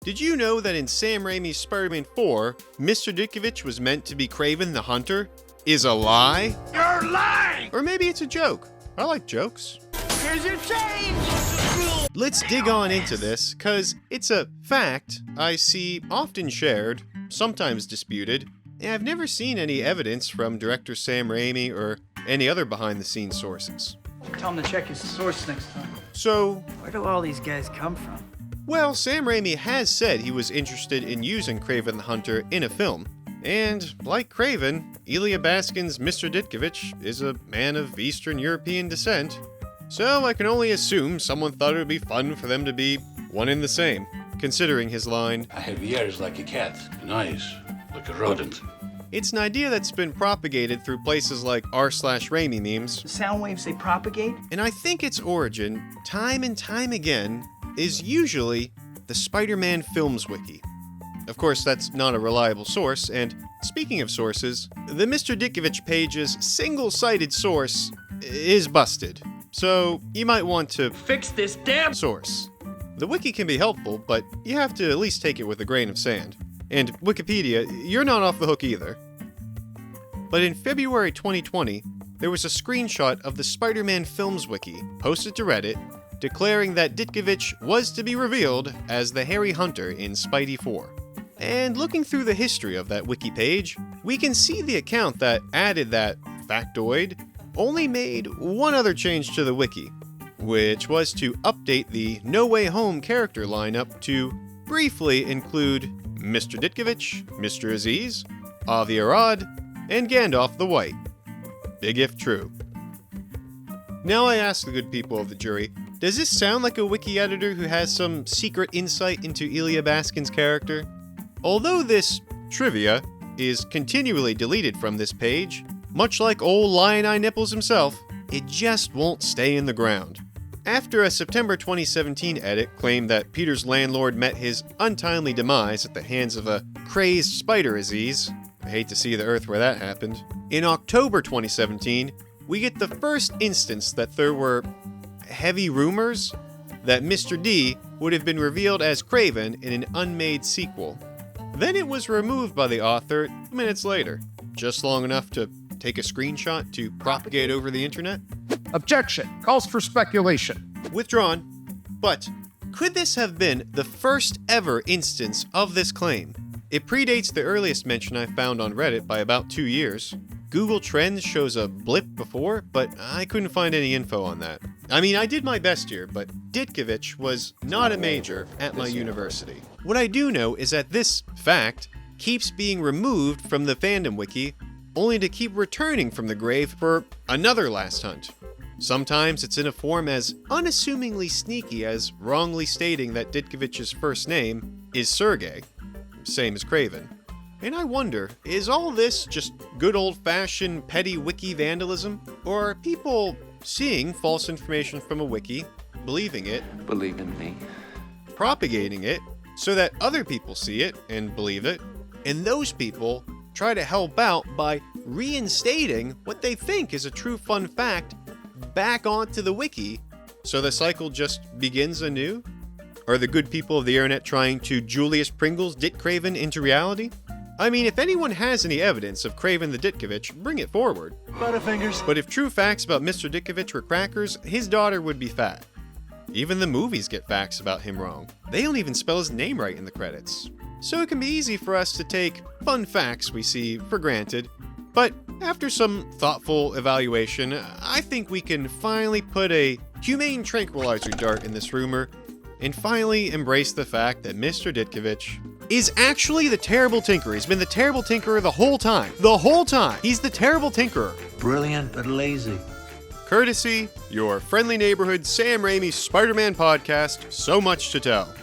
Did you know that in Sam Raimi Spider-Man 4, Mr. Ditkovich was meant to be Kraven the Hunter? Is a lie? You're lying! Or maybe it's a joke. I like jokes. Here's your change! Let's dig on into this, cause it's a fact I see often shared, sometimes disputed, and I've never seen any evidence from director Sam Raimi or any other behind-the-scenes sources. Tell him to check his source next time. So, Where do all these guys come from? well, Sam Raimi has said he was interested in using Kraven the Hunter in a film. And, like Kraven, Elya Baskin's Mr. Ditkovich is a man of Eastern European descent. So I can only assume someone thought it would be fun for them to be one and the same, considering his line, I have ears like a cat and eyes like a rodent. It's an idea that's been propagated through places like r/Raimi memes, The sound waves they propagate? and I think its origin, time and time again, is usually the Spider-Man Films Wiki. Of course, that's not a reliable source, and speaking of sources, the Mr. Ditkovich page's single-cited source is busted, so you might want to Fix this damn source. The wiki can be helpful, but you have to at least take it with a grain of sand. And Wikipedia, you're not off the hook either. But in February 2020, there was a screenshot of the Spider-Man Films Wiki posted to Reddit declaring that Ditkovich was to be revealed as the Harry Hunter in Spidey 4. And looking through the history of that wiki page, we can see the account that added that factoid only made one other change to the wiki, which was to update the No Way Home character lineup to briefly include Mr. Ditkovich, Mr. Aziz, Avi Arad, and Gandalf the White. Big if true. Now I ask the good people of the jury, does this sound like a wiki editor who has some secret insight into Elya Baskin's character? Although this trivia is continually deleted from this page, much like old Lion Eye Nipples himself, it just won't stay in the ground. After a September 2017 edit claimed that Peter's landlord met his untimely demise at the hands of a crazed spider Aziz, I hate to see the earth where that happened, in October 2017, we get the first instance that there were heavy rumors that Mr. D would have been revealed as Kraven in an unmade sequel. Then it was removed by the author minutes later, just long enough to take a screenshot to propagate over the internet. Objection. Calls for speculation. Withdrawn. But could this have been the first ever instance of this claim? It predates the earliest mention I found on Reddit by about 2 years. Google Trends shows a blip before, but I couldn't find any info on that. I mean, I did my best here, but Ditkovich was not a major at my university. What I do know is that this fact keeps being removed from the fandom wiki, only to keep returning from the grave for another last hunt. Sometimes it's in a form as unassumingly sneaky as wrongly stating that Ditkovich's first name is Sergey, same as Kraven. And I wonder, is all this just good old-fashioned petty wiki vandalism? Or are people seeing false information from a wiki, believing it, Believe in me. propagating it, so that other people see it and believe it, and those people try to help out by reinstating what they think is a true fun fact back onto the wiki, so the cycle just begins anew? Are the good people of the internet trying to Julius Pringles Dit Kraven into reality? I mean, if anyone has any evidence of Kraven the Ditkovich, bring it forward. Butterfingers. But if true facts about Mr. Ditkovich were crackers, his daughter would be fat. Even the movies get facts about him wrong. They don't even spell his name right in the credits. So it can be easy for us to take fun facts we see for granted, but after some thoughtful evaluation, I think we can finally put a humane tranquilizer dart in this rumor and finally embrace the fact that Mr. Ditkovich is actually the terrible tinkerer. He's been the terrible tinkerer the whole time. The whole time! He's the terrible tinkerer. Brilliant but lazy. Courtesy, your friendly neighborhood Sam Raimi Spider-Man Podcast, so much to tell.